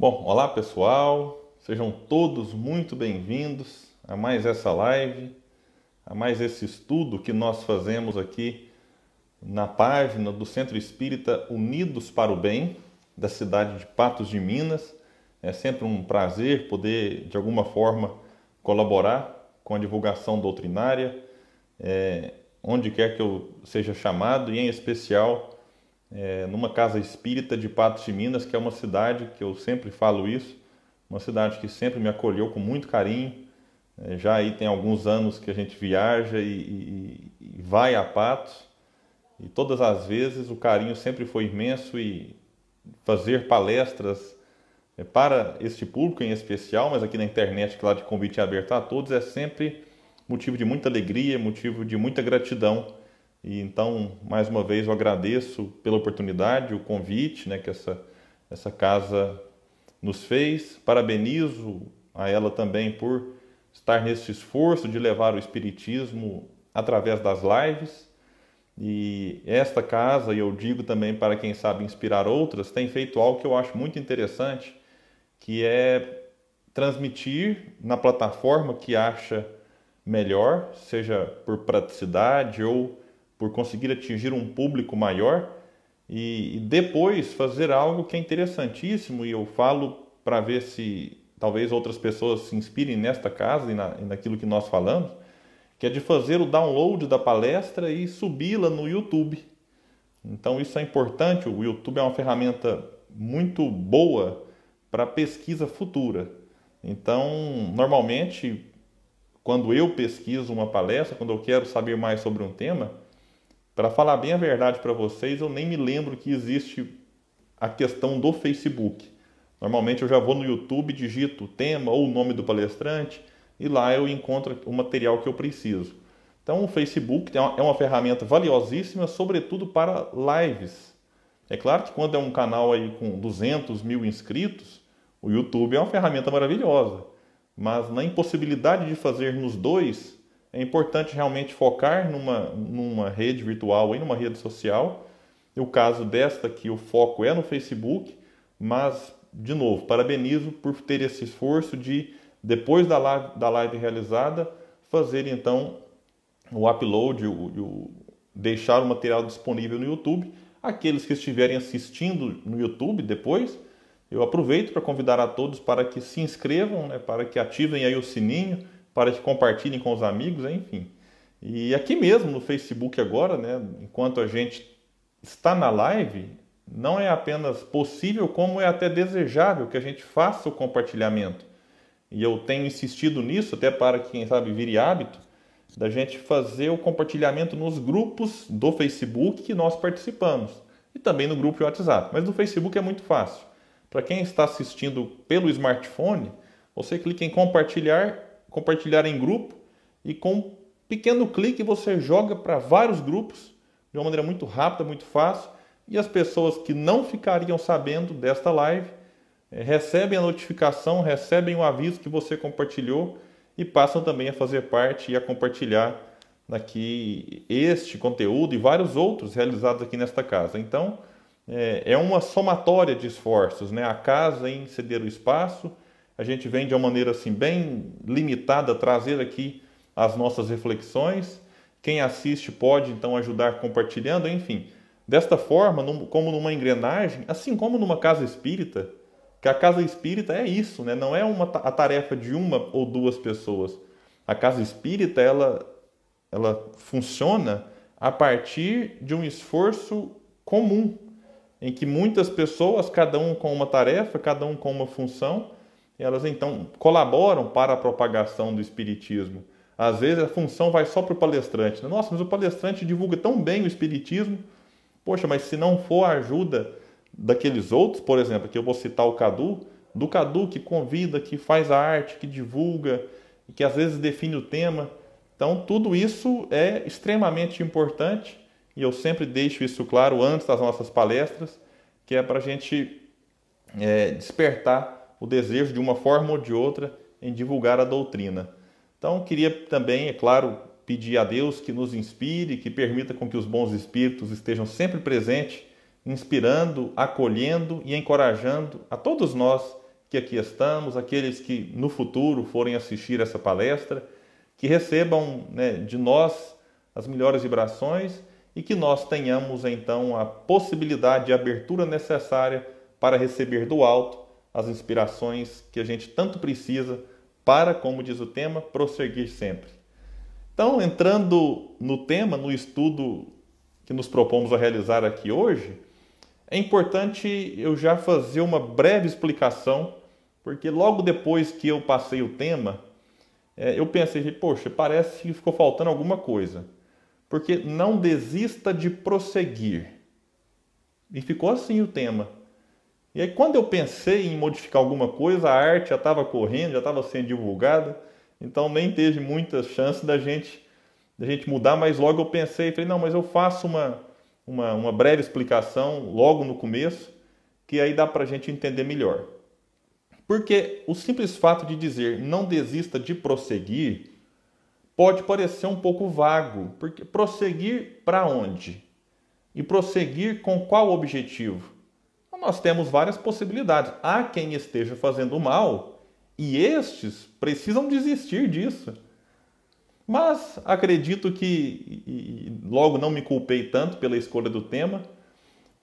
Bom, olá pessoal, sejam todos muito bem-vindos a mais essa live, a mais esse estudo que nós fazemos aqui na página do Centro Espírita Unidos para o Bem, da cidade de Patos de Minas. É sempre um prazer poder, de alguma forma, colaborar com a divulgação doutrinária, onde quer que eu seja chamado, e em especial numa casa espírita de Patos de Minas, que é uma cidade que eu sempre falo isso, uma cidade que sempre me acolheu com muito carinho. Já aí tem alguns anos que a gente viaja e vai a Patos, e todas as vezes o carinho sempre foi imenso, e fazer palestras para este público em especial, mas aqui na internet, claro, de convite aberto a todos, é sempre motivo de muita alegria, motivo de muita gratidão. E então, mais uma vez, eu agradeço pela oportunidade, o convite, né, que essa casa nos fez. Parabenizo a ela também por estar nesse esforço de levar o Espiritismo através das lives. E esta casa, e eu digo também para quem sabe inspirar outras, tem feito algo que eu acho muito interessante, que é transmitir na plataforma que acha melhor, seja por praticidade ou por conseguir atingir um público maior, e depois fazer algo que é interessantíssimo, e eu falo para ver se talvez outras pessoas se inspirem nesta casa e naquilo que nós falamos, que é de fazer o download da palestra e subi-la no YouTube. Então isso é importante, o YouTube é uma ferramenta muito boa para pesquisa futura. Então, normalmente, quando eu pesquiso uma palestra, quando eu quero saber mais sobre um tema, para falar bem a verdade para vocês, eu nem me lembro que existe a questão do Facebook. Normalmente eu já vou no YouTube, digito o tema ou o nome do palestrante e lá eu encontro o material que eu preciso. Então o Facebook é uma ferramenta valiosíssima, sobretudo para lives. É claro que quando é um canal aí com 200 mil inscritos, o YouTube é uma ferramenta maravilhosa. Mas na impossibilidade de fazer nos dois, é importante realmente focar numa rede virtual e numa rede social. No caso desta aqui, o foco é no Facebook, mas, de novo, parabenizo por ter esse esforço de, depois da live realizada, fazer então o upload, deixar o material disponível no YouTube. Aqueles que estiverem assistindo no YouTube depois, eu aproveito para convidar a todos para que se inscrevam, né, para que ativem aí o sininho, para que compartilhem com os amigos, enfim. E aqui mesmo no Facebook agora, né, enquanto a gente está na live, não é apenas possível, como é até desejável que a gente faça o compartilhamento. E eu tenho insistido nisso, até para que, quem sabe, vire hábito, da gente fazer o compartilhamento nos grupos do Facebook que nós participamos. E também no grupo de WhatsApp. Mas no Facebook é muito fácil. Para quem está assistindo pelo smartphone, você clica em compartilhar em grupo, e com um pequeno clique você joga para vários grupos de uma maneira muito rápida, muito fácil, e as pessoas que não ficariam sabendo desta live recebem a notificação, recebem o aviso que você compartilhou e passam também a fazer parte e a compartilhar aqui este conteúdo e vários outros realizados aqui nesta casa. Então, é uma somatória de esforços, né? A casa em ceder o espaço, a gente vem de uma maneira assim bem limitada trazer aqui as nossas reflexões. Quem assiste pode então ajudar compartilhando, enfim. Desta forma, como numa engrenagem, assim como numa casa espírita, que a casa espírita é isso, né? Não é a tarefa de uma ou duas pessoas. A casa espírita, ela funciona a partir de um esforço comum, em que muitas pessoas, cada um com uma tarefa, cada um com uma função, elas então colaboram para a propagação do Espiritismo. Às vezes a função vai só para o palestrante. Nossa, mas o palestrante divulga tão bem o Espiritismo. Poxa, mas se não for a ajuda daqueles outros, por exemplo, aqui eu vou citar o Cadu, do Cadu que convida, que faz a arte, que divulga, que às vezes define o tema. Então tudo isso é extremamente importante, e eu sempre deixo isso claro antes das nossas palestras, que é para a gente despertar o desejo de uma forma ou de outra em divulgar a doutrina. Então queria também, é claro, pedir a Deus que nos inspire, que permita com que os bons espíritos estejam sempre presentes, inspirando, acolhendo e encorajando a todos nós que aqui estamos, aqueles que no futuro forem assistir essa palestra, que recebam, né, de nós as melhores vibrações e que nós tenhamos então a possibilidade e a abertura necessária para receber do alto as inspirações que a gente tanto precisa para, como diz o tema, prosseguir sempre. Então, entrando no tema, no estudo que nos propomos a realizar aqui hoje, é importante eu já fazer uma breve explicação, porque logo depois que eu passei o tema, eu pensei, poxa, parece que ficou faltando alguma coisa. Porque não desista de prosseguir. E ficou assim o tema. E aí quando eu pensei em modificar alguma coisa, a arte já estava correndo, já estava sendo divulgada, então nem teve muita chance da gente mudar, mas logo eu pensei, falei, não, mas eu faço uma breve explicação logo no começo, que aí dá para a gente entender melhor. Porque o simples fato de dizer não desista de prosseguir pode parecer um pouco vago, porque prosseguir para onde? E prosseguir com qual objetivo? Nós temos várias possibilidades. Há quem esteja fazendo mal e estes precisam desistir disso. Mas acredito que, e logo não me culpei tanto pela escolha do tema,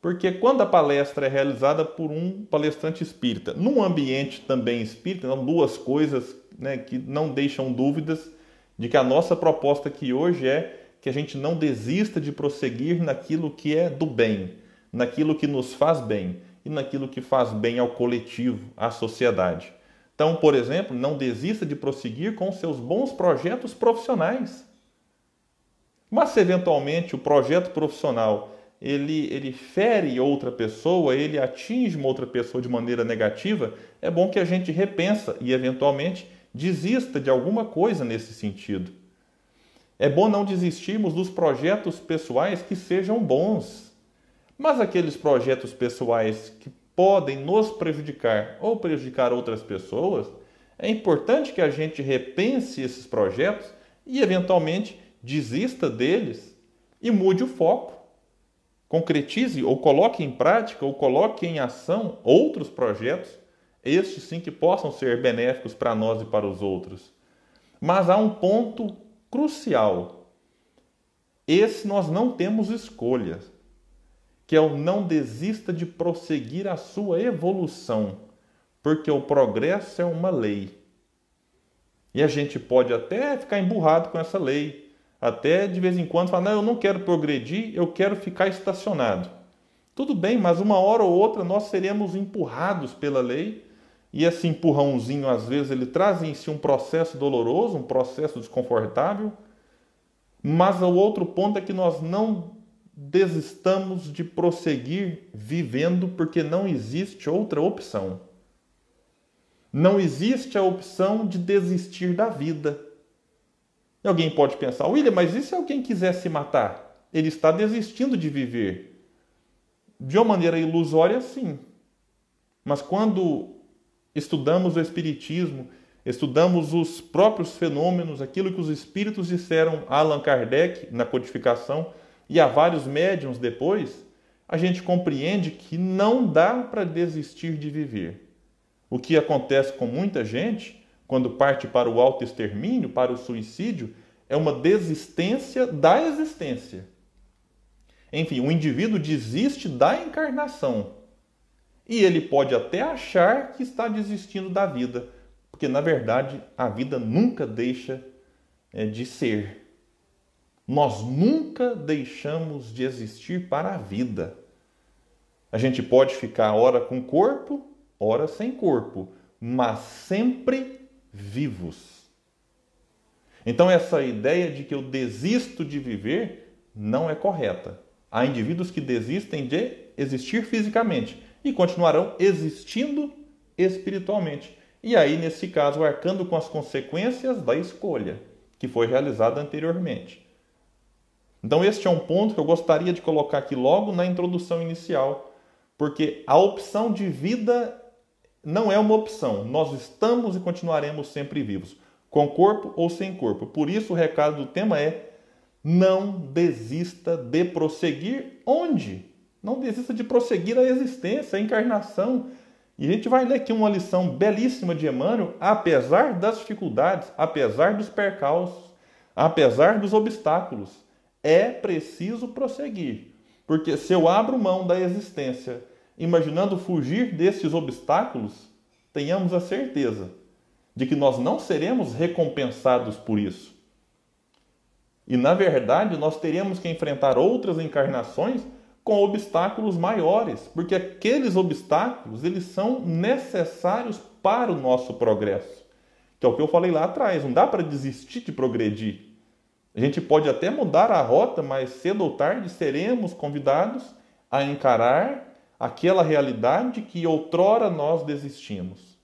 porque quando a palestra é realizada por um palestrante espírita, num ambiente também espírita, são duas coisas, né, que não deixam dúvidas de que a nossa proposta aqui hoje é que a gente não desista de prosseguir naquilo que é do bem, naquilo que nos faz bem e naquilo que faz bem ao coletivo, à sociedade. Então, por exemplo, não desista de prosseguir com seus bons projetos profissionais. Mas se eventualmente o projeto profissional ele fere outra pessoa, ele atinge uma outra pessoa de maneira negativa, é bom que a gente repensa e eventualmente desista de alguma coisa nesse sentido. É bom não desistirmos dos projetos pessoais que sejam bons. Mas aqueles projetos pessoais que podem nos prejudicar ou prejudicar outras pessoas, é importante que a gente repense esses projetos e, eventualmente, desista deles e mude o foco. Concretize ou coloque em prática ou coloque em ação outros projetos, estes sim que possam ser benéficos para nós e para os outros. Mas há um ponto crucial. Esse nós não temos escolha, que é o não desista de prosseguir a sua evolução, porque o progresso é uma lei. E a gente pode até ficar emburrado com essa lei, até de vez em quando falar, não, eu não quero progredir, eu quero ficar estacionado. Tudo bem, mas uma hora ou outra nós seremos empurrados pela lei, e esse empurrãozinho, às vezes, ele traz em si um processo doloroso, um processo desconfortável, mas o outro ponto é que nós não desistamos de prosseguir vivendo, porque não existe outra opção. Não existe a opção de desistir da vida. E alguém pode pensar, William, mas e se alguém quiser se matar? Ele está desistindo de viver. De uma maneira ilusória, sim. Mas quando estudamos o Espiritismo, estudamos os próprios fenômenos, aquilo que os espíritos disseram a Allan Kardec na codificação e a vários médiuns depois, a gente compreende que não dá para desistir de viver. O que acontece com muita gente, quando parte para o autoextermínio, para o suicídio, é uma desistência da existência. Enfim, o indivíduo desiste da encarnação. E ele pode até achar que está desistindo da vida, porque na verdade a vida nunca deixa de ser. Nós nunca deixamos de existir para a vida. A gente pode ficar ora com corpo, ora sem corpo, mas sempre vivos. Então essa ideia de que eu desisto de viver não é correta. Há indivíduos que desistem de existir fisicamente e continuarão existindo espiritualmente. E aí, nesse caso, arcando com as consequências da escolha que foi realizada anteriormente. Então este é um ponto que eu gostaria de colocar aqui logo na introdução inicial, porque a opção de vida não é uma opção. Nós estamos e continuaremos sempre vivos, com corpo ou sem corpo. Por isso o recado do tema é: não desista de prosseguir onde? Não desista de prosseguir a existência, a encarnação. E a gente vai ler aqui uma lição belíssima de Emmanuel, apesar das dificuldades, apesar dos percalços, apesar dos obstáculos. É preciso prosseguir, porque se eu abro mão da existência, imaginando fugir desses obstáculos, tenhamos a certeza de que nós não seremos recompensados por isso. E, na verdade, nós teremos que enfrentar outras encarnações com obstáculos maiores, porque aqueles obstáculos, eles são necessários para o nosso progresso. Que é o que eu falei lá atrás, não dá para desistir de progredir. A gente pode até mudar a rota, mas cedo ou tarde seremos convidados a encarar aquela realidade que outrora nós desistimos.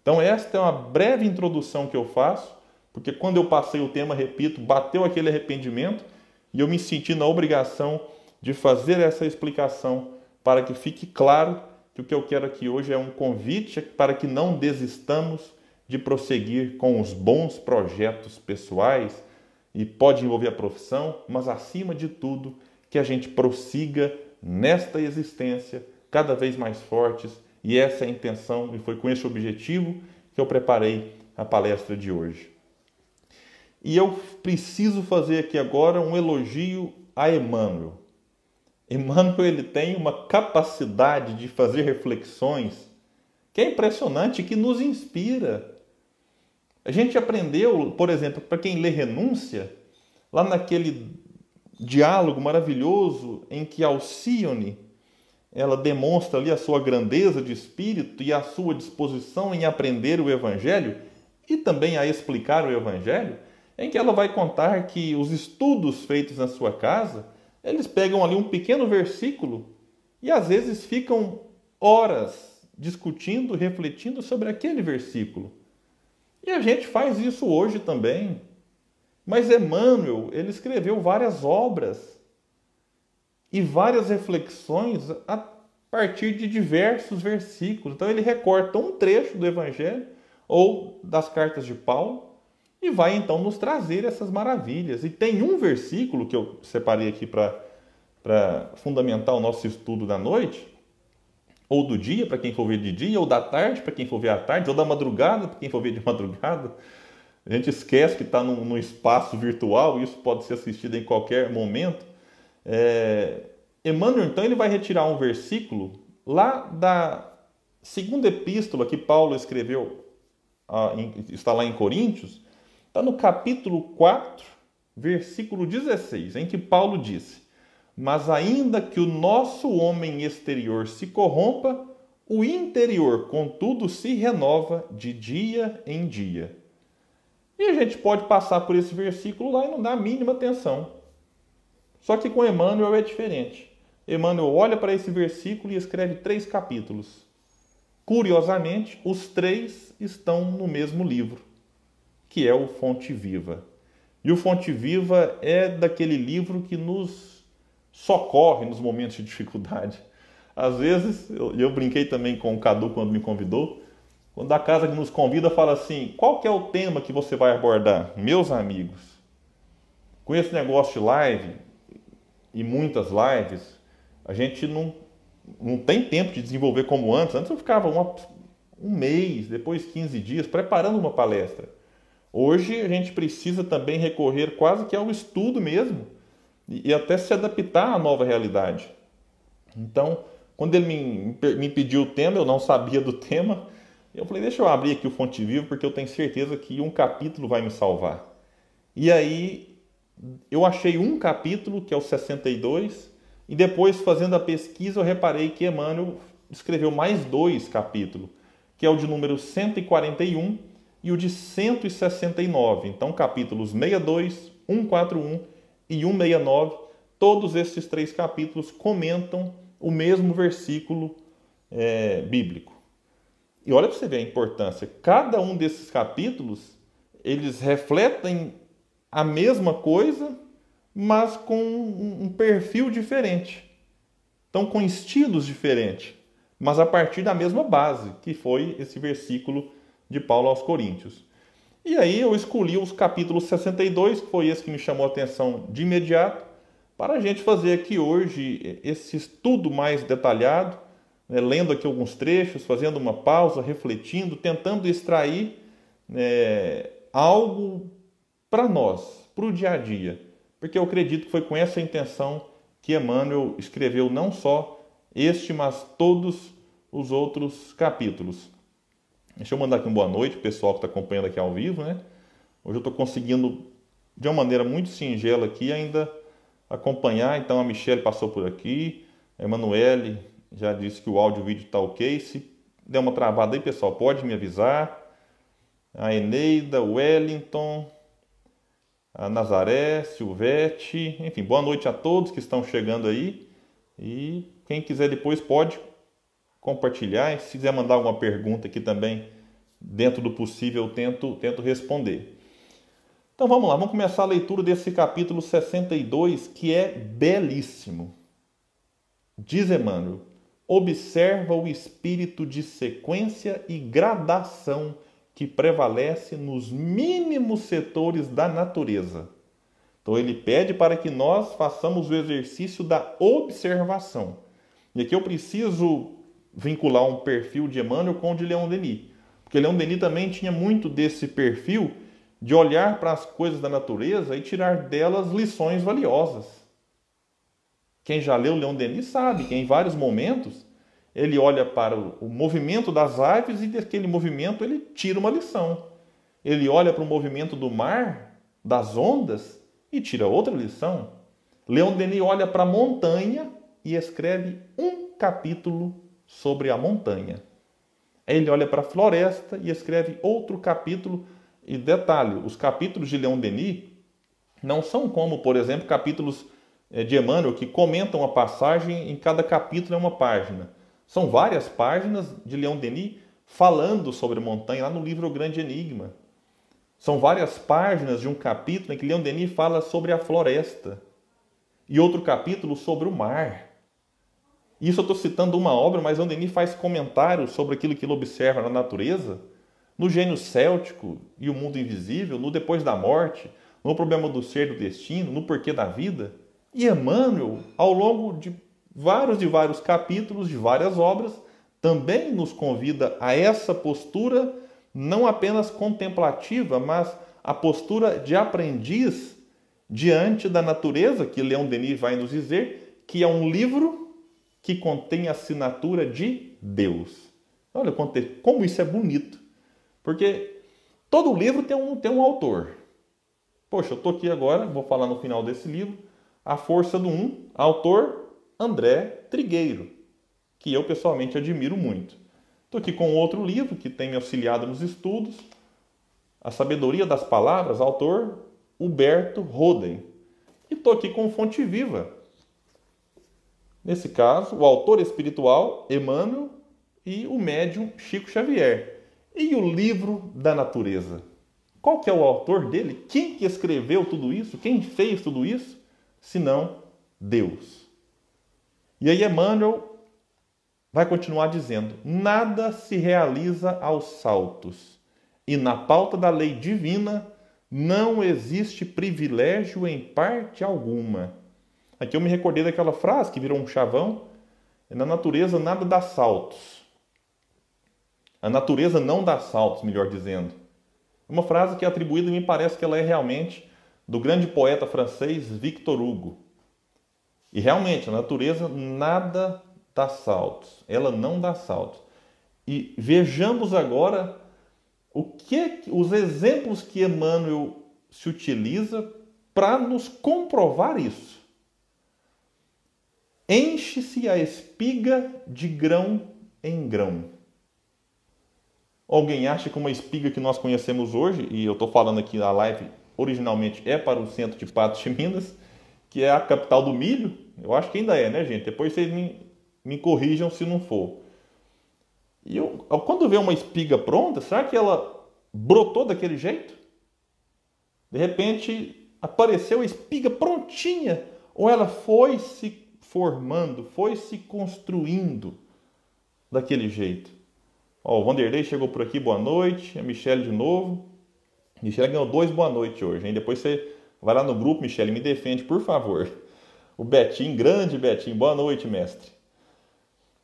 Então esta é uma breve introdução que eu faço, porque quando eu passei o tema, repito, bateu aquele arrependimento e eu me senti na obrigação de fazer essa explicação para que fique claro que o que eu quero aqui hoje é um convite para que não desistamos de prosseguir com os bons projetos pessoais, e pode envolver a profissão, mas acima de tudo, que a gente prossiga nesta existência cada vez mais fortes, e essa é a intenção, e foi com esse objetivo que eu preparei a palestra de hoje. E eu preciso fazer aqui agora um elogio a Emmanuel. Emmanuel, ele tem uma capacidade de fazer reflexões que é impressionante, que nos inspira. A gente aprendeu, por exemplo, para quem lê Renúncia, lá naquele diálogo maravilhoso em que Alcione, ela demonstra ali a sua grandeza de espírito e a sua disposição em aprender o Evangelho e também a explicar o Evangelho, em que ela vai contar que os estudos feitos na sua casa, eles pegam ali um pequeno versículo e às vezes ficam horas discutindo, refletindo sobre aquele versículo. E a gente faz isso hoje também. Mas Emmanuel, ele escreveu várias obras e várias reflexões a partir de diversos versículos. Então ele recorta um trecho do Evangelho ou das cartas de Paulo e vai então nos trazer essas maravilhas. E tem um versículo que eu separei aqui para fundamentar o nosso estudo da noite, ou do dia, para quem for ver de dia, ou da tarde, para quem for ver à tarde, ou da madrugada, para quem for ver de madrugada. A gente esquece que está num espaço virtual, e isso pode ser assistido em qualquer momento. Emmanuel, então, ele vai retirar um versículo lá da segunda epístola que Paulo escreveu, está lá em Coríntios, está no capítulo 4, versículo 16, em que Paulo disse: mas ainda que o nosso homem exterior se corrompa, o interior, contudo, se renova de dia em dia. E a gente pode passar por esse versículo lá e não dar a mínima atenção. Só que com Emmanuel é diferente. Emmanuel olha para esse versículo e escreve 3 capítulos. Curiosamente, os 3 estão no mesmo livro, que é o Fonte Viva. E o Fonte Viva é daquele livro que nos socorre nos momentos de dificuldade. Às vezes, eu brinquei também com o Cadu quando me convidou, quando a casa que nos convida fala assim: qual que é o tema que você vai abordar? Meus amigos, com esse negócio de live e muitas lives, a gente não tem tempo de desenvolver como antes. Antes eu ficava um mês, depois 15 dias, preparando uma palestra. Hoje a gente precisa também recorrer quase que ao estudo mesmo, e até se adaptar à nova realidade. Então, quando ele me pediu o tema, eu não sabia do tema, eu falei: deixa eu abrir aqui o Fonte Viva, porque eu tenho certeza que um capítulo vai me salvar. E aí, eu achei um capítulo, que é o 62, e depois, fazendo a pesquisa, eu reparei que Emmanuel escreveu mais 2 capítulos, que é o de número 141 e o de 169. Então, capítulos 62, 141 e 169, todos esses 3 capítulos comentam o mesmo versículo bíblico. E olha para você ver a importância. Cada um desses capítulos, eles refletem a mesma coisa, mas com um perfil diferente. Então, com estilos diferentes, mas a partir da mesma base, que foi esse versículo de Paulo aos Coríntios. E aí eu escolhi os capítulos 62, que foi esse que me chamou a atenção de imediato, para a gente fazer aqui hoje esse estudo mais detalhado, né, lendo aqui alguns trechos, fazendo uma pausa, refletindo, tentando extrair algo para nós, para o dia a dia. Porque eu acredito que foi com essa intenção que Emmanuel escreveu não só este, mas todos os outros capítulos. Deixa eu mandar aqui uma boa noite para o pessoal que está acompanhando aqui ao vivo, né? Hoje eu estou conseguindo, de uma maneira muito singela aqui, ainda acompanhar. Então a Michelle passou por aqui, a Emanuele já disse que o áudio e o vídeo está ok. Se der uma travada aí, pessoal, pode me avisar. A Eneida, o Wellington, a Nazaré, Silvete, enfim, boa noite a todos que estão chegando aí. E quem quiser depois pode compartilhar. E se quiser mandar alguma pergunta aqui também, dentro do possível, eu tento responder. Então vamos lá, vamos começar a leitura desse capítulo 62, que é belíssimo. Diz Emmanuel: observa o espírito de sequência e gradação que prevalece nos mínimos setores da natureza. Então ele pede para que nós façamos o exercício da observação. E aqui eu preciso vincular um perfil de Emmanuel com o de Leon Denis. Porque Leon Denis também tinha muito desse perfil de olhar para as coisas da natureza e tirar delas lições valiosas. Quem já leu Leon Denis sabe que em vários momentos ele olha para o movimento das aves e daquele movimento ele tira uma lição. Ele olha para o movimento do mar, das ondas, e tira outra lição. Leon Denis olha para a montanha e escreve um capítulo sobre a montanha. Ele olha para a floresta e escreve outro capítulo. E detalhe, os capítulos de Leon Denis não são como, por exemplo, capítulos de Emmanuel que comentam a passagem, em cada capítulo é uma página. São várias páginas de Leon Denis falando sobre a montanha, lá no livro O Grande Enigma. São várias páginas de um capítulo em que Leon Denis fala sobre a floresta e outro capítulo sobre o mar. Isso eu estou citando uma obra, mas Leon Denis faz comentários sobre aquilo que ele observa na natureza, no gênio céltico e o mundo invisível, no depois da morte, no problema do ser e do destino, no porquê da vida. E Emmanuel, ao longo de vários capítulos, de várias obras, também nos convida a essa postura, não apenas contemplativa, mas a postura de aprendiz diante da natureza, que Leon Denis vai nos dizer, que é um livro que contém a assinatura de Deus. Olha como isso é bonito. Porque todo livro tem um autor. Poxa, eu estou aqui agora, vou falar no final desse livro, A Força do Um, autor André Trigueiro, que eu pessoalmente admiro muito. Estou aqui com outro livro que tem me auxiliado nos estudos, A Sabedoria das Palavras, autor Huberto Roden. E estou aqui com Fonte Viva. Nesse caso, o autor espiritual, Emmanuel, e o médium Chico Xavier. E o livro da natureza? Qual que é o autor dele? Quem que escreveu tudo isso? Quem fez tudo isso? Senão Deus. E aí Emmanuel vai continuar dizendo: nada se realiza aos saltos, e na pauta da lei divina não existe privilégio em parte alguma. Aqui eu me recordei daquela frase que virou um chavão: na natureza nada dá saltos. A natureza não dá saltos, melhor dizendo. Uma frase que é atribuída, me parece que ela é realmente do grande poeta francês Victor Hugo. E realmente, a natureza nada dá saltos. Ela não dá saltos. E vejamos agora os exemplos que Emmanuel se utiliza para nos comprovar isso. Enche-se a espiga de grão em grão. Alguém acha que uma espiga que nós conhecemos hoje, e eu estou falando aqui na live, originalmente é para o centro de Patos de Minas, que é a capital do milho? Eu acho que ainda é, né, gente? Depois vocês me corrijam se não for. E quando vê uma espiga pronta, será que ela brotou daquele jeito? De repente apareceu a espiga prontinha, ou ela foi se formando, foi se construindo daquele jeito? Ó, o Vanderlei chegou por aqui, boa noite. A Michelle de novo. Michelle ganhou 2 boa noite hoje, hein? Depois você vai lá no grupo, Michelle, me defende, por favor. O Betinho, grande Betinho, boa noite, mestre.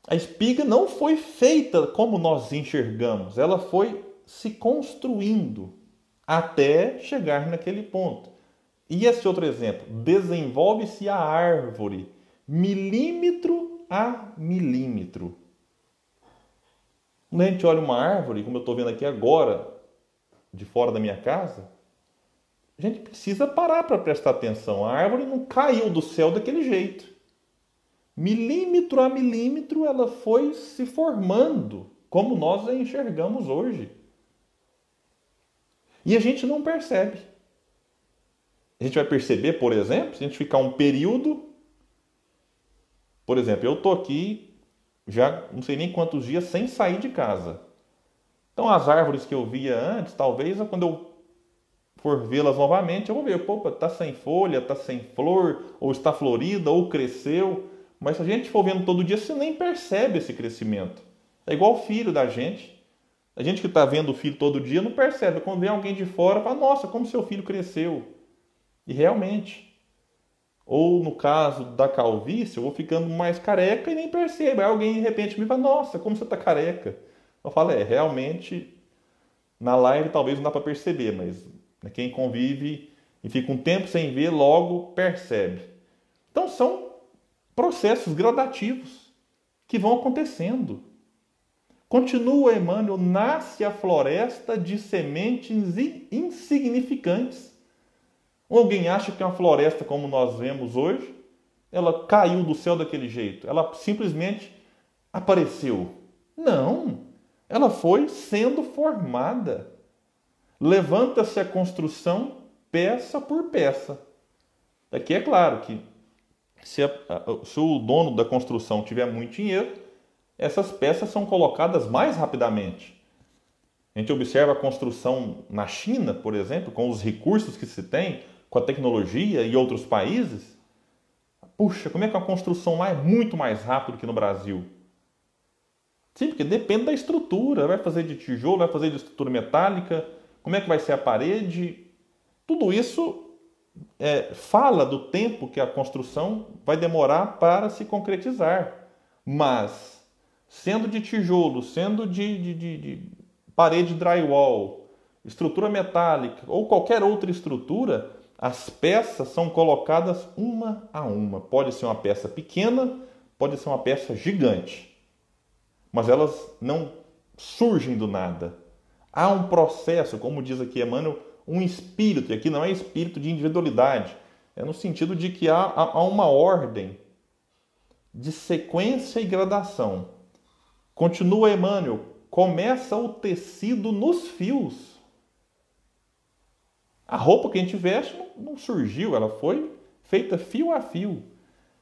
A espiga não foi feita como nós enxergamos, ela foi se construindo até chegar naquele ponto. E esse outro exemplo, desenvolve-se a árvore milímetro a milímetro. Quando a gente olha uma árvore, como eu estou vendo aqui agora, de fora da minha casa, a gente precisa parar para prestar atenção. A árvore não caiu do céu daquele jeito. Milímetro a milímetro ela foi se formando, como nós a enxergamos hoje. E a gente não percebe. A gente vai perceber, por exemplo, se a gente ficar um período... Por exemplo, eu estou aqui já não sei nem quantos dias sem sair de casa. Então as árvores que eu via antes, talvez quando eu for vê-las novamente, eu vou ver, pô, está sem folha, está sem flor, ou está florida, ou cresceu. Mas se a gente for vendo todo dia, você nem percebe esse crescimento. É igual o filho da gente. A gente que está vendo o filho todo dia não percebe. Quando vem alguém de fora, fala, nossa, como seu filho cresceu. E realmente. Ou no caso da calvície, eu vou ficando mais careca e nem percebo. Aí alguém de repente me fala, nossa, como você está careca. Eu falo, realmente, na live talvez não dá para perceber, mas quem convive e fica um tempo sem ver, logo percebe. Então são processos gradativos que vão acontecendo. Continua Emmanuel, nasce a floresta de sementes insignificantes. Alguém acha que uma floresta como nós vemos hoje, ela caiu do céu daquele jeito, ela simplesmente apareceu. Não, ela foi sendo formada. Levanta-se a construção peça por peça. Aqui é claro que se o dono da construção tiver muito dinheiro, essas peças são colocadas mais rapidamente. A gente observa a construção na China, por exemplo, com os recursos que se tem, com a tecnologia e outros países. Puxa, como é que a construção lá é muito mais rápida que no Brasil? Sim, porque depende da estrutura. Vai fazer de tijolo, vai fazer de estrutura metálica, como é que vai ser a parede? Tudo isso fala do tempo que a construção vai demorar para se concretizar. Mas, sendo de tijolo, sendo de parede drywall, estrutura metálica ou qualquer outra estrutura, as peças são colocadas uma a uma. Pode ser uma peça pequena, pode ser uma peça gigante. Mas elas não surgem do nada. Há um processo, como diz aqui Emmanuel, um espírito, e aqui não é espírito de individualidade, é no sentido de que há uma ordem de sequência e gradação. Continua Emmanuel, começa o tecido nos fios. A roupa que a gente veste não surgiu, ela foi feita fio a fio.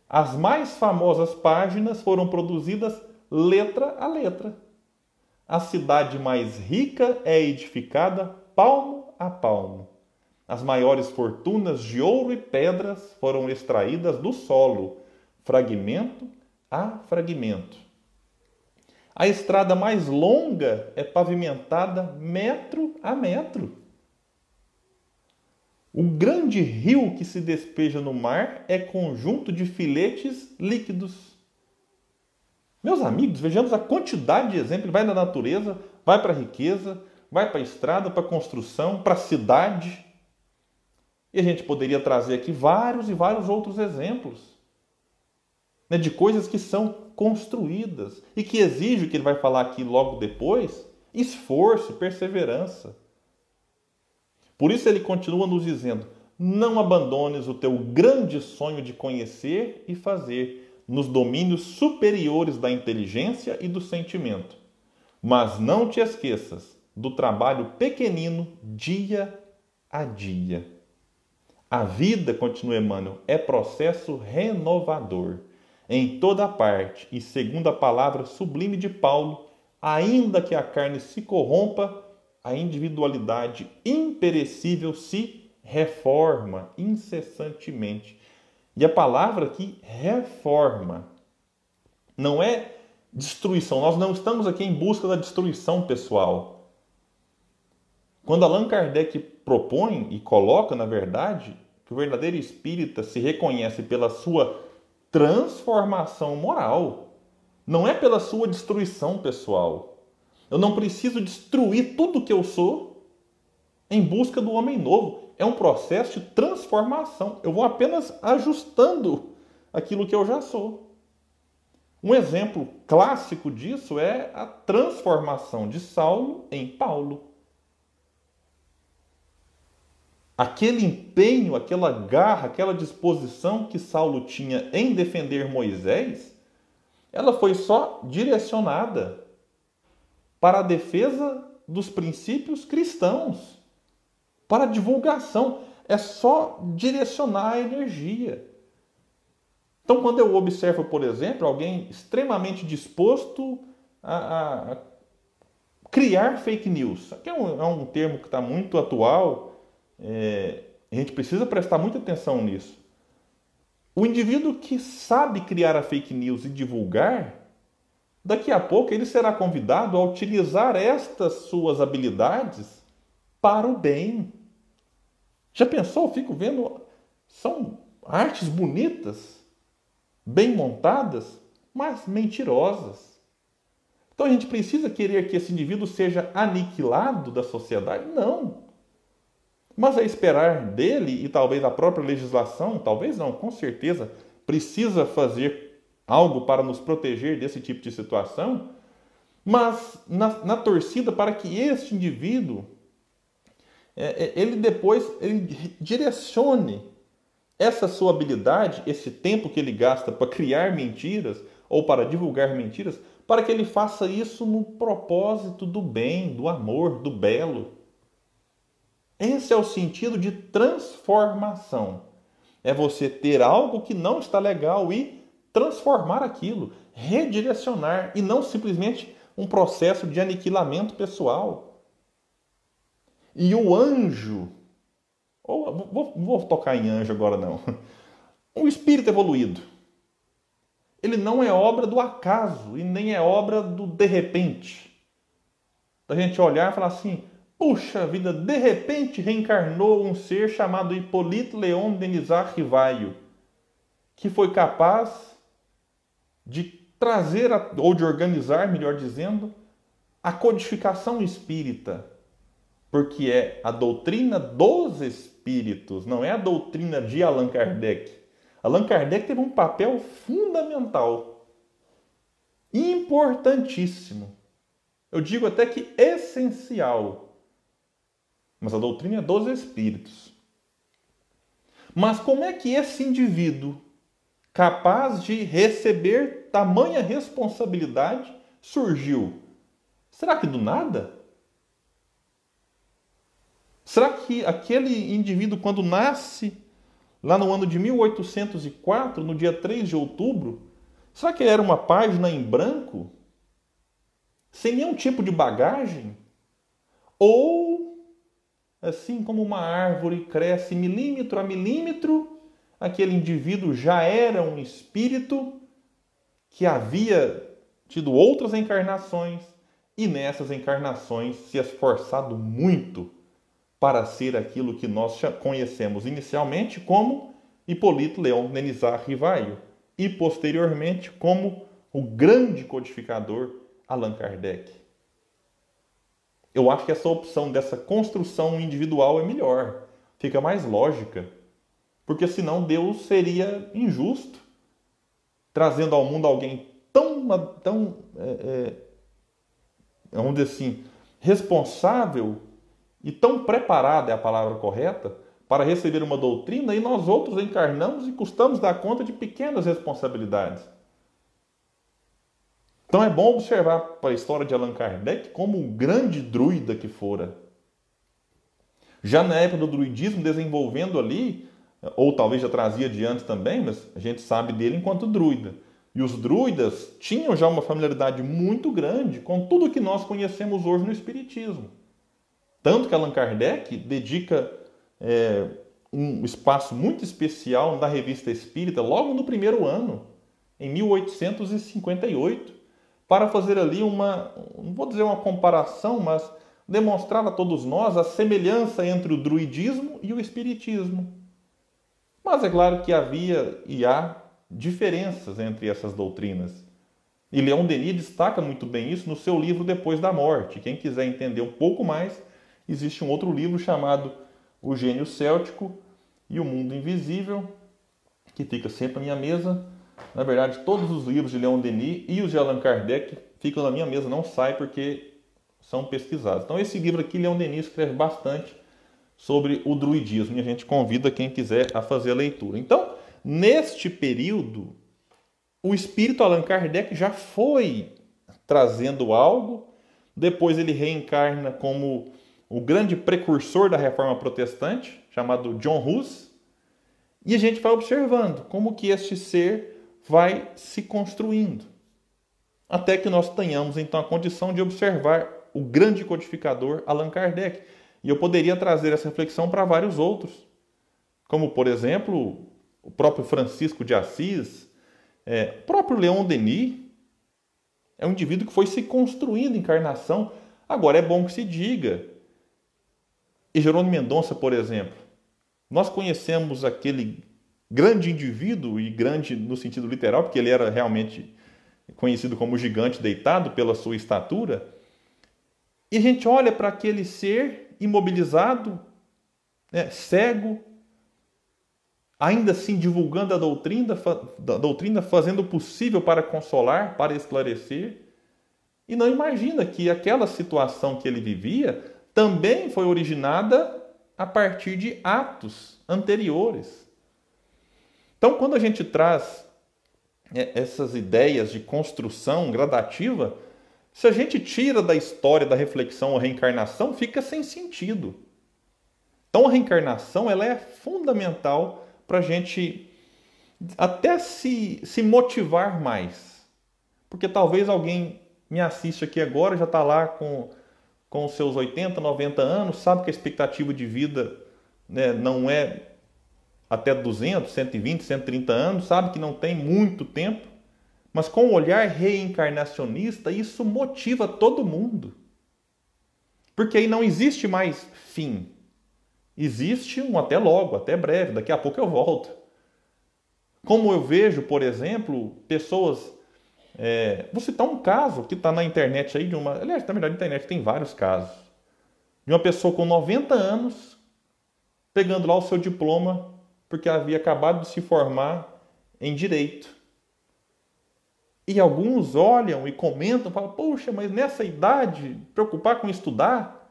As mais famosas páginas foram produzidas letra a letra. A cidade mais rica é edificada palmo a palmo. As maiores fortunas de ouro e pedras foram extraídas do solo, fragmento a fragmento. A estrada mais longa é pavimentada metro a metro. O grande rio que se despeja no mar é conjunto de filetes líquidos. Meus amigos, vejamos a quantidade de exemplos. Ele vai da natureza, vai para a riqueza, vai para a estrada, para a construção, para a cidade. E a gente poderia trazer aqui vários e vários outros exemplos, de coisas que são construídas e que exigem, o que ele vai falar aqui logo depois, esforço, perseverança. Por isso ele continua nos dizendo, não abandones o teu grande sonho de conhecer e fazer nos domínios superiores da inteligência e do sentimento. Mas não te esqueças do trabalho pequenino dia a dia. A vida, continua Emmanuel, é processo renovador. Em toda parte, e segundo a palavra sublime de Paulo, ainda que a carne se corrompa, a individualidade imperecível se reforma incessantemente. E a palavra aqui, reforma, não é destruição. Nós não estamos aqui em busca da destruição pessoal. Quando Allan Kardec propõe e coloca, na verdade, que o verdadeiro espírita se reconhece pela sua transformação moral. Não é pela sua destruição pessoal. Eu não preciso destruir tudo que eu sou em busca do homem novo. É um processo de transformação. Eu vou apenas ajustando aquilo que eu já sou. Um exemplo clássico disso é a transformação de Saulo em Paulo. Aquele empenho, aquela garra, aquela disposição que Saulo tinha em defender Moisés, ela foi só direcionada para a defesa dos princípios cristãos, para a divulgação. É só direcionar a energia. Então, quando eu observo, por exemplo, alguém extremamente disposto a criar fake news, aqui é um termo que está muito atual, a gente precisa prestar muita atenção nisso. O indivíduo que sabe criar a fake news e divulgar, daqui a pouco ele será convidado a utilizar estas suas habilidades para o bem. Já pensou? Eu fico vendo, são artes bonitas, bem montadas, mas mentirosas. Então a gente precisa querer que esse indivíduo seja aniquilado da sociedade? Não. Mas é esperar dele, e talvez a própria legislação, talvez não, com certeza, precisa fazer algo para nos proteger desse tipo de situação, mas na torcida para que este indivíduo, ele direcione essa sua habilidade, esse tempo que ele gasta para criar mentiras ou para divulgar mentiras, para que ele faça isso no propósito do bem, do amor, do belo. Esse é o sentido de transformação. É você ter algo que não está legal e transformar aquilo, redirecionar, e não simplesmente um processo de aniquilamento pessoal. E o anjo, vou tocar em anjo agora não, um espírito evoluído, ele não é obra do acaso e nem é obra do de repente. Da gente olhar e falar assim, puxa vida, de repente reencarnou um ser chamado Hippolyte Léon Denisard Rivaio, que foi capaz de trazer, ou de organizar, melhor dizendo, a codificação espírita, porque é a doutrina dos espíritos, não é a doutrina de Allan Kardec. Allan Kardec teve um papel fundamental, importantíssimo, eu digo até que essencial, mas a doutrina é dos espíritos. Mas como é que esse indivíduo, capaz de receber tamanha responsabilidade, surgiu? Será que do nada? Será que aquele indivíduo, quando nasce, lá no ano de 1804, no dia 3 de outubro, será que era uma página em branco? Sem nenhum tipo de bagagem? Ou, assim como uma árvore cresce milímetro a milímetro, aquele indivíduo já era um espírito que havia tido outras encarnações e nessas encarnações se esforçado muito para ser aquilo que nós conhecemos inicialmente como Hippolyte Léon Denisard Rivaio e posteriormente como o grande codificador Allan Kardec. Eu acho que essa opção dessa construção individual é melhor, fica mais lógica, porque senão Deus seria injusto, trazendo ao mundo alguém tão vamos dizer assim, responsável e tão preparado, é a palavra correta, para receber uma doutrina, e nós outros encarnamos e custamos dar conta de pequenas responsabilidades. Então é bom observar para a história de Allan Kardec como um grande druida que fora. Já na época do druidismo, desenvolvendo ali, ou talvez já trazia de antes também, mas a gente sabe dele enquanto druida. E os druidas tinham já uma familiaridade muito grande com tudo que nós conhecemos hoje no Espiritismo. Tanto que Allan Kardec dedica um espaço muito especial na Revista Espírita, logo no primeiro ano, em 1858, para fazer ali não vou dizer uma comparação, mas demonstrar a todos nós a semelhança entre o druidismo e o espiritismo. Mas é claro que havia e há diferenças entre essas doutrinas. E Leon Denis destaca muito bem isso no seu livro Depois da Morte. Quem quiser entender um pouco mais, existe um outro livro chamado O Gênio Céltico e o Mundo Invisível, que fica sempre na minha mesa. Na verdade, todos os livros de Leon Denis e os de Allan Kardec ficam na minha mesa, não saem porque são pesquisados. Então esse livro aqui, Leon Denis escreve bastante sobre o druidismo e a gente convida quem quiser a fazer a leitura. Então, neste período, o espírito Allan Kardec já foi trazendo algo, depois ele reencarna como o grande precursor da reforma protestante, chamado John Hus, e a gente vai observando como que este ser vai se construindo, até que nós tenhamos então a condição de observar o grande codificador Allan Kardec. E eu poderia trazer essa reflexão para vários outros, como por exemplo o próprio Francisco de Assis, o próprio Leon Denis. É um indivíduo que foi se construindo em encarnação. Agora é bom que se diga, e Jerônimo Mendonça, por exemplo, nós conhecemos aquele grande indivíduo, e grande no sentido literal, porque ele era realmente conhecido como gigante deitado pela sua estatura, e a gente olha para aquele ser imobilizado, cego, ainda assim divulgando a doutrina, fazendo o possível para consolar, para esclarecer, e não imagina que aquela situação que ele vivia também foi originada a partir de atos anteriores. Então, quando a gente traz essas ideias de construção gradativa, se a gente tira da história da reflexão a reencarnação, fica sem sentido. Então, a reencarnação ela é fundamental para a gente até se motivar mais. Porque talvez alguém me assiste aqui agora, já está lá com os seus 80, 90 anos, sabe que a expectativa de vida, né, não é até 200, 120, 130 anos, sabe que não tem muito tempo, mas com o olhar reencarnacionista, isso motiva todo mundo. Porque aí não existe mais fim. Existe um até logo, até breve, daqui a pouco eu volto. Como eu vejo, por exemplo, pessoas... vou citar um caso que está na internet aí, aliás, na verdade, na internet tem vários casos. De uma pessoa com 90 anos, pegando lá o seu diploma, porque havia acabado de se formar em Direito. E alguns olham e comentam, falam, poxa, mas nessa idade, preocupar com estudar?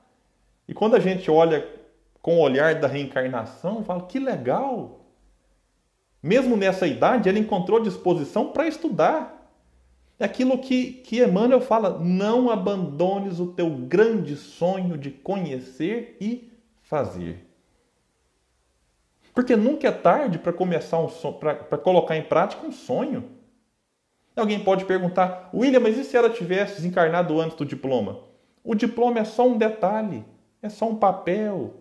E quando a gente olha com o olhar da reencarnação, fala, que legal! Mesmo nessa idade, ele encontrou disposição para estudar. É aquilo que Emmanuel fala, não abandones o teu grande sonho de conhecer e fazer. Porque nunca é tarde para começar para colocar em prática um sonho. Alguém pode perguntar, William, mas e se ela tivesse desencarnado antes do diploma? O diploma é só um detalhe, é só um papel,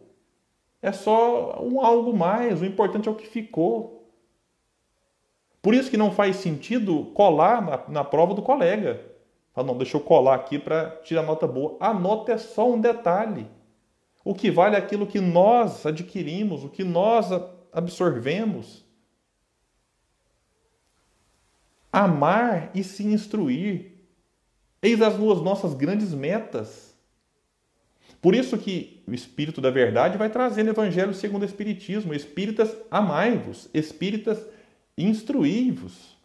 é só algo mais, o importante é o que ficou. Por isso que não faz sentido colar na prova do colega. Fala, não, deixa eu colar aqui para tirar nota boa. A nota é só um detalhe. O que vale é aquilo que nós adquirimos, o que nós absorvemos. Amar e se instruir. Eis as nossas grandes metas. Por isso que o Espírito da Verdade vai trazendo o Evangelho segundo o Espiritismo. Espíritas, amai-vos. Espíritas, instruí-vos.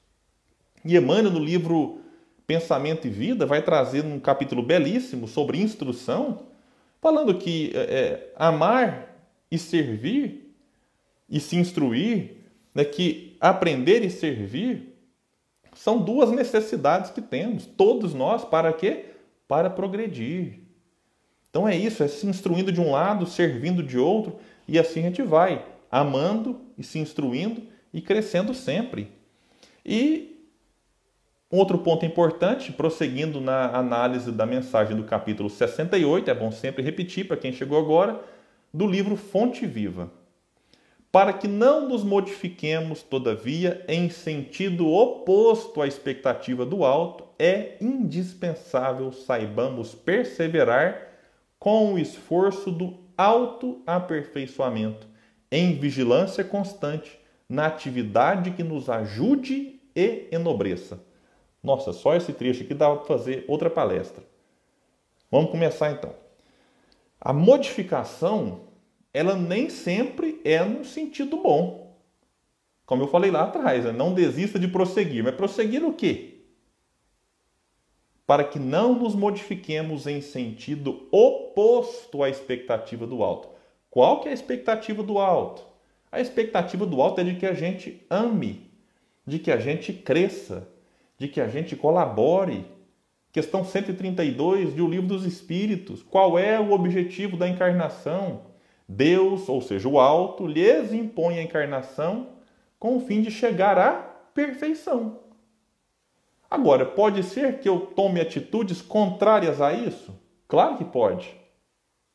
E Emmanuel, no livro Pensamento e Vida, vai trazer um capítulo belíssimo sobre instrução, falando que amar e servir e se instruir, né, que aprender e servir são duas necessidades que temos, todos nós, para quê? Para progredir. Então é isso, é se instruindo de um lado, servindo de outro, e assim a gente vai, amando e se instruindo e crescendo sempre. E um outro ponto importante, prosseguindo na análise da mensagem do capítulo 68, é bom sempre repetir para quem chegou agora, do livro Fonte Viva. Para que não nos modifiquemos, todavia, em sentido oposto à expectativa do alto, é indispensável saibamos perseverar com o esforço do autoaperfeiçoamento, em vigilância constante, na atividade que nos ajude e enobreça. Nossa, só esse trecho aqui dava para fazer outra palestra. Vamos começar então. A modificação, ela nem sempre é no sentido bom. Como eu falei lá atrás, não desista de prosseguir. Mas prosseguir o quê? Para que não nos modifiquemos em sentido oposto à expectativa do alto. Qual que é a expectativa do alto? A expectativa do alto é de que a gente ame, de que a gente cresça, de que a gente colabore. Questão 132 de O Livro dos Espíritos. Qual é o objetivo da encarnação? Deus, ou seja, o alto, lhes impõe a encarnação com o fim de chegar à perfeição. Agora, pode ser que eu tome atitudes contrárias a isso? Claro que pode.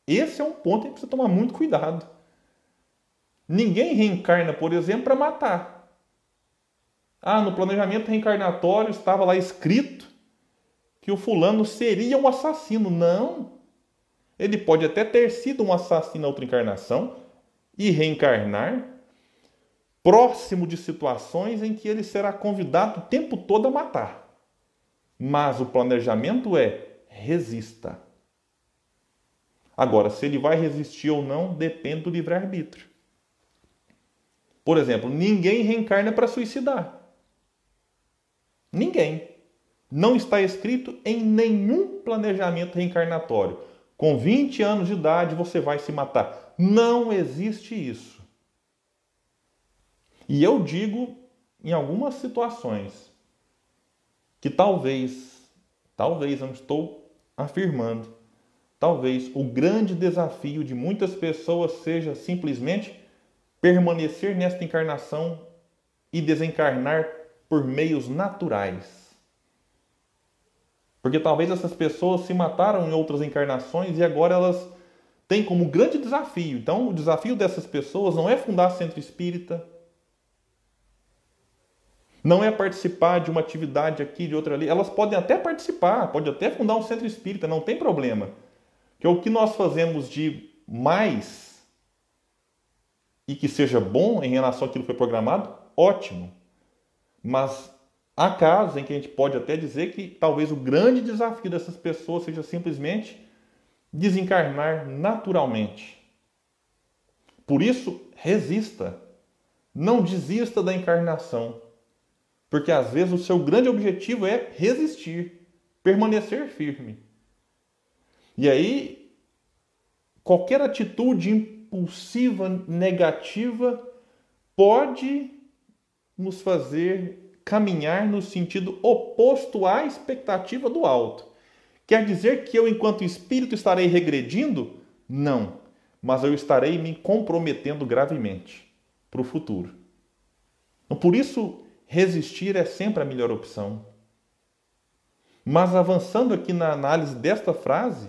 Esse é um ponto que precisa tomar muito cuidado. Ninguém reencarna, por exemplo, para matar. No planejamento reencarnatório estava lá escrito que o fulano seria um assassino. Não. Ele pode até ter sido um assassino na outra encarnação e reencarnar próximo de situações em que ele será convidado o tempo todo a matar. Mas o planejamento é resista. Agora, se ele vai resistir ou não, depende do livre-arbítrio. Por exemplo, ninguém reencarna para suicidar. Ninguém. Não está escrito em nenhum planejamento reencarnatório. Com 20 anos de idade você vai se matar. Não existe isso. E eu digo, em algumas situações, que talvez, eu não estou afirmando, talvez o grande desafio de muitas pessoas seja simplesmente permanecer nesta encarnação e desencarnar por meios naturais. Porque talvez essas pessoas se mataram em outras encarnações e agora elas têm como grande desafio. Então, o desafio dessas pessoas não é fundar centro espírita, não é participar de uma atividade aqui, de outra ali. Elas podem até participar, pode até fundar um centro espírita, não tem problema. Que o que nós fazemos de mais e que seja bom em relação àquilo que foi programado, ótimo. Mas há casos em que a gente pode até dizer que talvez o grande desafio dessas pessoas seja simplesmente desencarnar naturalmente. Por isso, resista. Não desista da encarnação. Porque às vezes o seu grande objetivo é resistir, permanecer firme. E aí, qualquer atitude impulsiva, negativa, pode nos fazer caminhar no sentido oposto à expectativa do alto. Quer dizer que eu, enquanto espírito, estarei regredindo? Não, mas eu estarei me comprometendo gravemente para o futuro. Então, por isso, resistir é sempre a melhor opção. Mas avançando aqui na análise desta frase,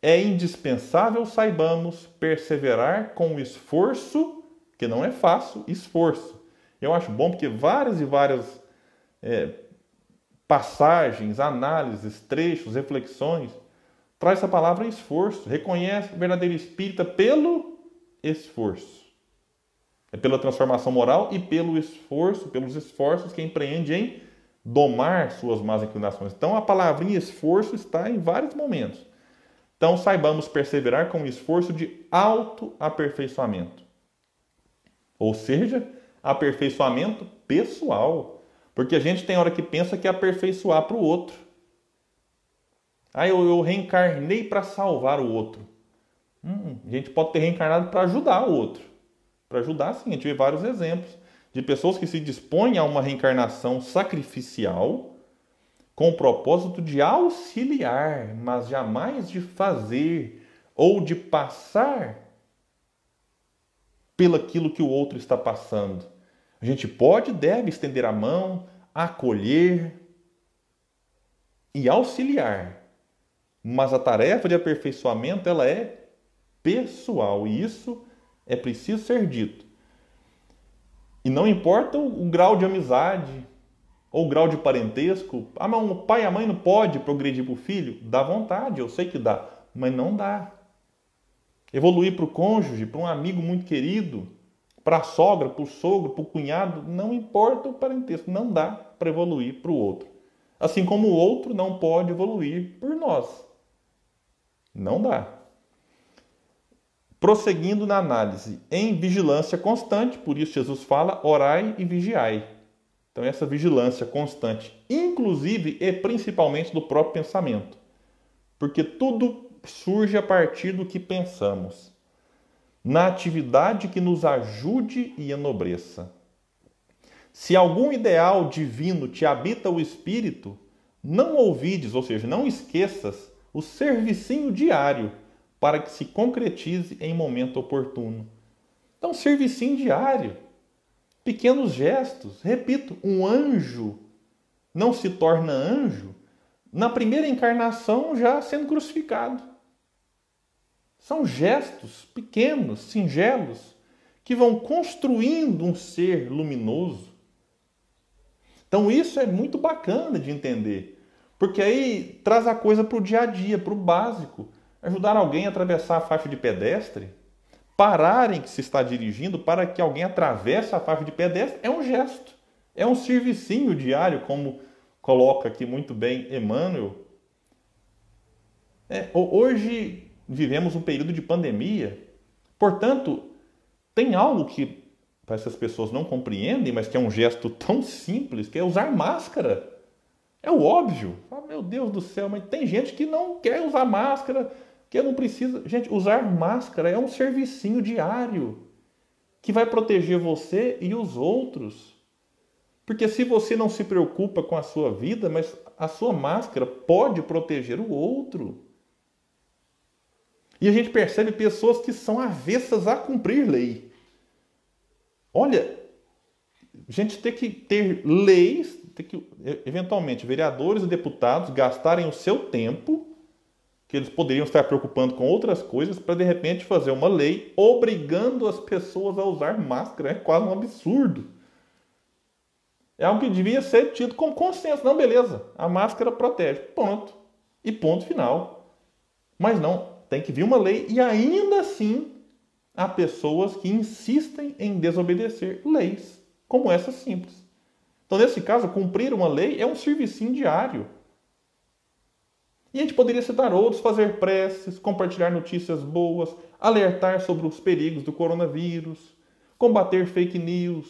é indispensável saibamos perseverar com o esforço, que não é fácil, esforço. Eu acho bom porque várias e várias passagens, análises, trechos, reflexões, traz essa palavra esforço. Reconhece o verdadeiro espírita pelo esforço. É pela transformação moral e pelo esforço, pelos esforços que empreende em domar suas más inclinações. Então a palavrinha esforço está em vários momentos. Então saibamos perseverar com o esforço de autoaperfeiçoamento. Ou seja, aperfeiçoamento pessoal. Porque a gente tem hora que pensa que é aperfeiçoar para o outro. Eu reencarnei para salvar o outro. A gente pode ter reencarnado para ajudar o outro. Para ajudar, sim, a gente vê vários exemplos de pessoas que se dispõem a uma reencarnação sacrificial com o propósito de auxiliar, mas jamais de fazer ou de passar pelaquilo que o outro está passando. A gente pode e deve estender a mão, acolher e auxiliar, mas a tarefa de aperfeiçoamento ela é pessoal e isso é preciso ser dito. E não importa o grau de amizade ou o grau de parentesco. Mas o pai e a mãe não pode progredir para o filho? Dá vontade, eu sei que dá, mas não dá. Evoluir para o cônjuge, para um amigo muito querido, para a sogra, para o sogro, para o cunhado, não importa o parentesco, não dá para evoluir para o outro. Assim como o outro não pode evoluir por nós. Não dá. Prosseguindo na análise, em vigilância constante, por isso Jesus fala, orai e vigiai. Então essa vigilância constante, inclusive e principalmente do próprio pensamento. Porque tudo surge a partir do que pensamos. Na atividade que nos ajude e enobreça. Se algum ideal divino te habita o espírito, não ouvides, ou seja, não esqueças o servicinho diário para que se concretize em momento oportuno. Então, servicinho diário, pequenos gestos. Repito, um anjo não se torna anjo na primeira encarnação já sendo crucificado. São gestos pequenos, singelos, que vão construindo um ser luminoso. Então isso é muito bacana de entender, porque aí traz a coisa para o dia a dia, para o básico. Ajudar alguém a atravessar a faixa de pedestre, pararem que se está dirigindo para que alguém atravesse a faixa de pedestre, é um gesto, é um servicinho diário, como coloca aqui muito bem Emmanuel. Hoje vivemos um período de pandemia, portanto, tem algo que essas pessoas não compreendem, mas que é um gesto tão simples, que é usar máscara. É o óbvio. Meu Deus do céu, mas tem gente que não quer usar máscara, que não precisa. Gente, usar máscara é um servicinho diário que vai proteger você e os outros. Porque se você não se preocupa com a sua vida, mas a sua máscara pode proteger o outro. E a gente percebe pessoas que são avessas a cumprir lei. Olha, a gente tem que ter leis, tem que, eventualmente, vereadores e deputados gastarem o seu tempo, que eles poderiam estar preocupando com outras coisas, para de repente fazer uma lei obrigando as pessoas a usar máscara. É quase um absurdo. É algo que devia ser tido como consenso. Não, beleza, a máscara protege. Ponto. E ponto final. Mas não, tem que vir uma lei e ainda assim há pessoas que insistem em desobedecer leis, como essa simples. Então, nesse caso, cumprir uma lei é um servicinho diário. E a gente poderia citar outros, fazer preces, compartilhar notícias boas, alertar sobre os perigos do coronavírus, combater fake news,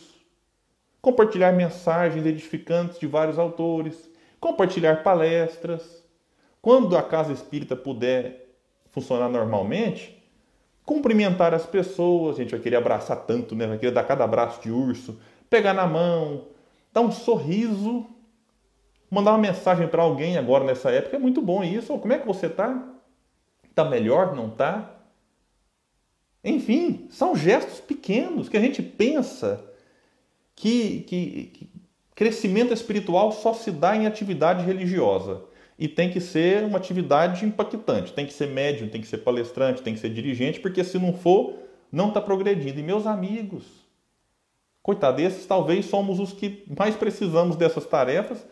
compartilhar mensagens edificantes de vários autores, compartilhar palestras. Quando a casa espírita puder funcionar normalmente, cumprimentar as pessoas, a gente vai querer abraçar tanto, né? Vai querer dar cada abraço de urso, pegar na mão, dar um sorriso, mandar uma mensagem para alguém agora nessa época, é muito bom isso. Como é que você está? Está melhor? Não está? Enfim, são gestos pequenos que a gente pensa que crescimento espiritual só se dá em atividade religiosa. E tem que ser uma atividade impactante. Tem que ser médium, tem que ser palestrante, tem que ser dirigente, porque se não for, não está progredindo. E meus amigos, coitado desses, talvez somos os que mais precisamos dessas tarefas,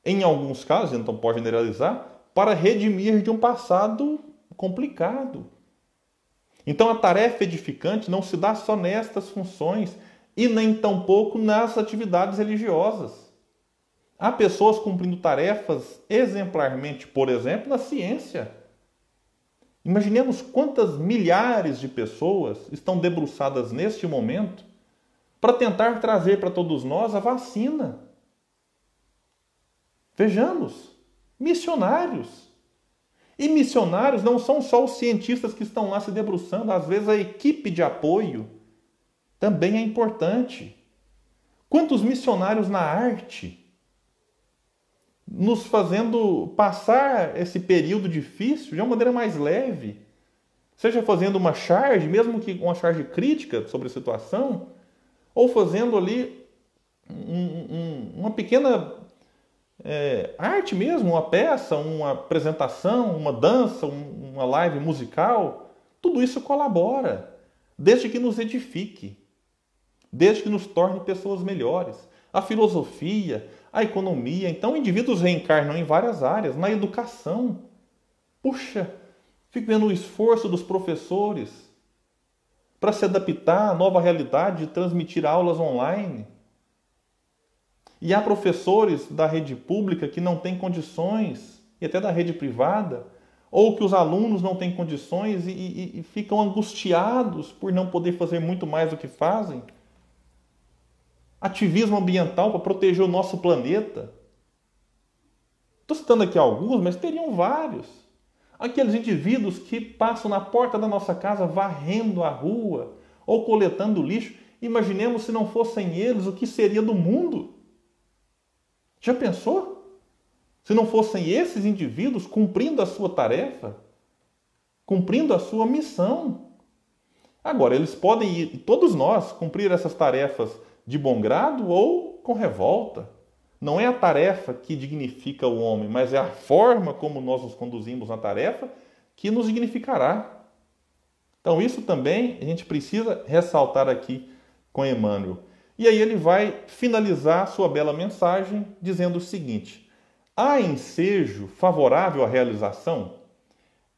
em alguns casos, então pode generalizar, para redimir de um passado complicado. Então a tarefa edificante não se dá só nestas funções e nem tampouco nas atividades religiosas. Há pessoas cumprindo tarefas exemplarmente, por exemplo, na ciência. Imaginemos quantas milhares de pessoas estão debruçadas neste momento para tentar trazer para todos nós a vacina. Vejamos, missionários. E missionários não são só os cientistas que estão lá se debruçando, às vezes a equipe de apoio também é importante. Quantos missionários na arte, nos fazendo passar esse período difícil de uma maneira mais leve, seja fazendo uma charge, mesmo que uma charge crítica sobre a situação, ou fazendo ali uma pequena arte mesmo, uma peça, uma apresentação, uma dança, uma live musical. Tudo isso colabora, desde que nos edifique, desde que nos torne pessoas melhores. A filosofia, a economia. Então, indivíduos reencarnam em várias áreas, na educação. Puxa, fico vendo o esforço dos professores para se adaptar à nova realidade de transmitir aulas online. E há professores da rede pública que não têm condições, e até da rede privada, ou que os alunos não têm condições e ficam angustiados por não poder fazer muito mais do que fazem. Ativismo ambiental para proteger o nosso planeta. Estou citando aqui alguns, mas teriam vários. Aqueles indivíduos que passam na porta da nossa casa varrendo a rua ou coletando lixo. Imaginemos se não fossem eles, o que seria do mundo? Já pensou? Se não fossem esses indivíduos cumprindo a sua tarefa, cumprindo a sua missão. Agora, eles podem ir, todos nós, cumprir essas tarefas de bom grado ou com revolta. Não é a tarefa que dignifica o homem, mas é a forma como nós nos conduzimos na tarefa que nos dignificará. Então, isso também a gente precisa ressaltar aqui com Emmanuel. E aí ele vai finalizar sua bela mensagem dizendo o seguinte: há ensejo favorável à realização?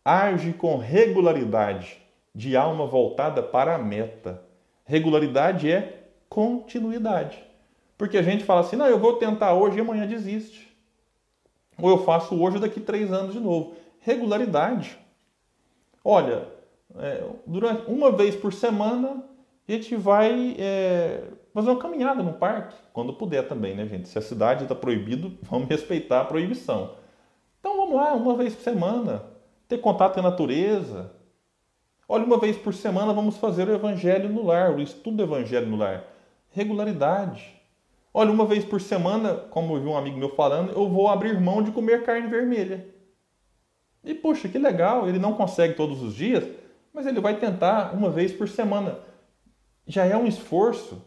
Age com regularidade, de alma voltada para a meta. Regularidade é continuidade. Porque a gente fala assim, não, eu vou tentar hoje e amanhã desiste. Ou eu faço hoje e daqui 3 anos de novo. Regularidade. Olha, durante uma vez por semana a gente vai fazer uma caminhada no parque, quando puder também, né, gente? Se a cidade está proibido, vamos respeitar a proibição. Então vamos lá, uma vez por semana, ter contato com a natureza. Olha, uma vez por semana vamos fazer o evangelho no lar, o estudo do evangelho no lar. Regularidade. Olha, uma vez por semana, como eu vi um amigo meu falando, eu vou abrir mão de comer carne vermelha. E, poxa, que legal, ele não consegue todos os dias, mas ele vai tentar uma vez por semana. Já é um esforço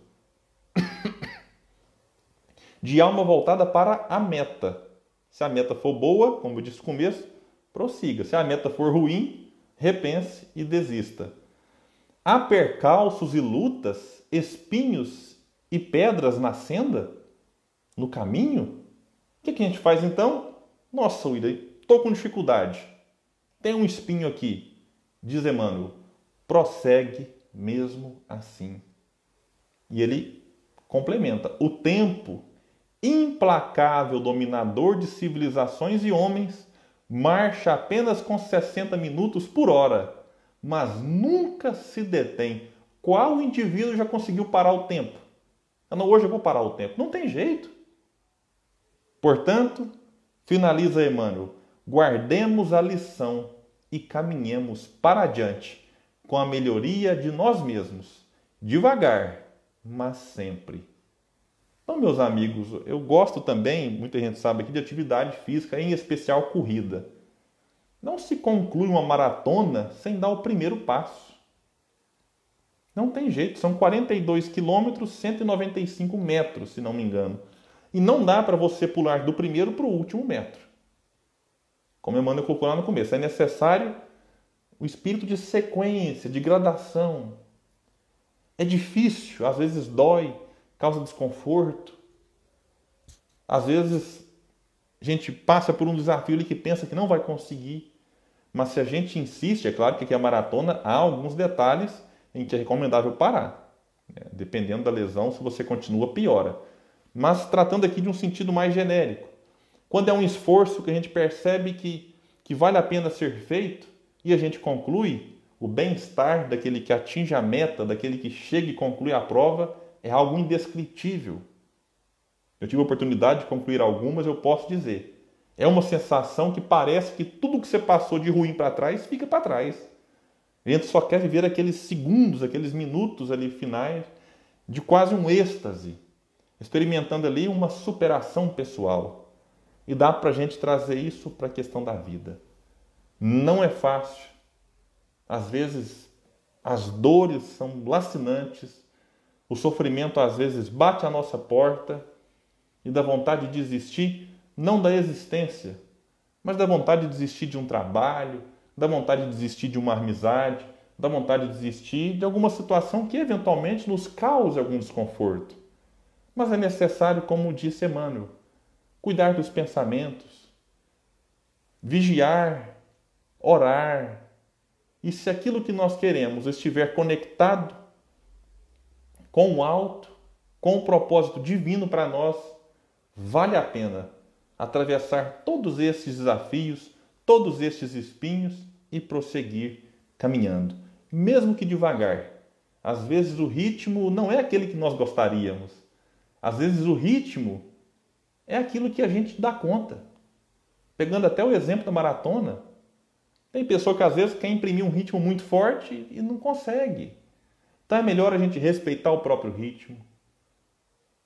de alma voltada para a meta. Se a meta for boa, como eu disse no começo, prossiga. Se a meta for ruim, repense e desista. Há percalços e lutas, espinhos e pedras na senda, no caminho? O que a gente faz então? Nossa, William, estou com dificuldade. Tem um espinho aqui, diz Emmanuel. Prossegue mesmo assim. E ele complementa. O tempo, implacável dominador de civilizações e homens, marcha apenas com 60 minutos por hora, mas nunca se detém. Qual indivíduo já conseguiu parar o tempo? Não, hoje eu vou parar o tempo. Não tem jeito. Portanto, finaliza Emmanuel, guardemos a lição e caminhemos para adiante com a melhoria de nós mesmos, devagar, mas sempre. Então, meus amigos, eu gosto também, muita gente sabe aqui, de atividade física, em especial corrida. Não se conclui uma maratona sem dar o primeiro passo. Não tem jeito, são 42 quilômetros, 195 metros, se não me engano. E não dá para você pular do primeiro para o último metro. Como Emmanuel colocou lá no começo, é necessário o espírito de sequência, de gradação. É difícil, às vezes dói, causa desconforto. Às vezes a gente passa por um desafio ali que pensa que não vai conseguir. Mas se a gente insiste, é claro que aqui a maratona há alguns detalhes em que é recomendável parar. Dependendo da lesão, se você continua, piora. Mas tratando aqui de um sentido mais genérico. Quando é um esforço que a gente percebe que vale a pena ser feito e a gente conclui, o bem-estar daquele que atinge a meta, daquele que chega e conclui a prova, é algo indescritível. Eu tive a oportunidade de concluir algumas, eu posso dizer. É uma sensação que parece que tudo que você passou de ruim para trás, fica para trás. A gente só quer viver aqueles segundos, aqueles minutos ali finais de quase um êxtase, experimentando ali uma superação pessoal. E dá para a gente trazer isso para a questão da vida. Não é fácil. Às vezes as dores são lacinantes, o sofrimento às vezes bate à nossa porta e dá vontade de desistir, não da existência, mas dá vontade de desistir de um trabalho, dá vontade de desistir de uma amizade, dá vontade de desistir de alguma situação que eventualmente nos cause algum desconforto. Mas é necessário, como disse Emmanuel, cuidar dos pensamentos, vigiar, orar. E se aquilo que nós queremos estiver conectado com o alto, com o propósito divino para nós, vale a pena atravessar todos esses desafios, todos estes espinhos e prosseguir caminhando, mesmo que devagar. Às vezes o ritmo não é aquele que nós gostaríamos. Às vezes o ritmo é aquilo que a gente dá conta. Pegando até o exemplo da maratona, tem pessoa que às vezes quer imprimir um ritmo muito forte e não consegue. Então é melhor a gente respeitar o próprio ritmo,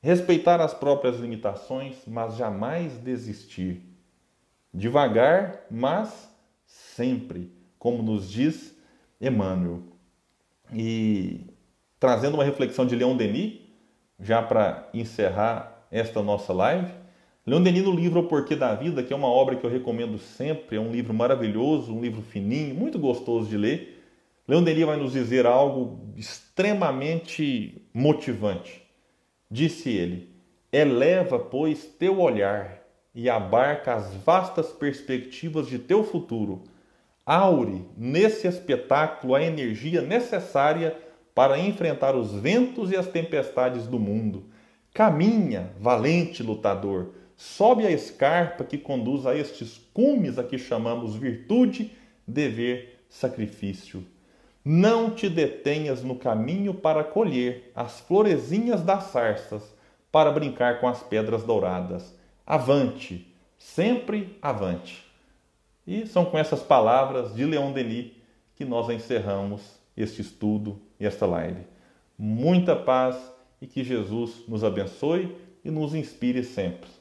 respeitar as próprias limitações, mas jamais desistir. Devagar, mas sempre, como nos diz Emmanuel. E trazendo uma reflexão de Leon Denis, já para encerrar esta nossa live, Leon Denis no livro O Porquê da Vida, que é uma obra que eu recomendo sempre, é um livro maravilhoso, um livro fininho, muito gostoso de ler. Leon Denis vai nos dizer algo extremamente motivante. Disse ele: eleva, pois, teu olhar e abarca as vastas perspectivas de teu futuro. Aure nesse espetáculo a energia necessária para enfrentar os ventos e as tempestades do mundo. Caminha, valente lutador, sobe a escarpa que conduz a estes cumes a que chamamos virtude, dever, sacrifício. Não te detenhas no caminho para colher as florezinhas das sarças, para brincar com as pedras douradas. Avante, sempre avante. E são com essas palavras de Leon Denis que nós encerramos este estudo e esta live. Muita paz e que Jesus nos abençoe e nos inspire sempre.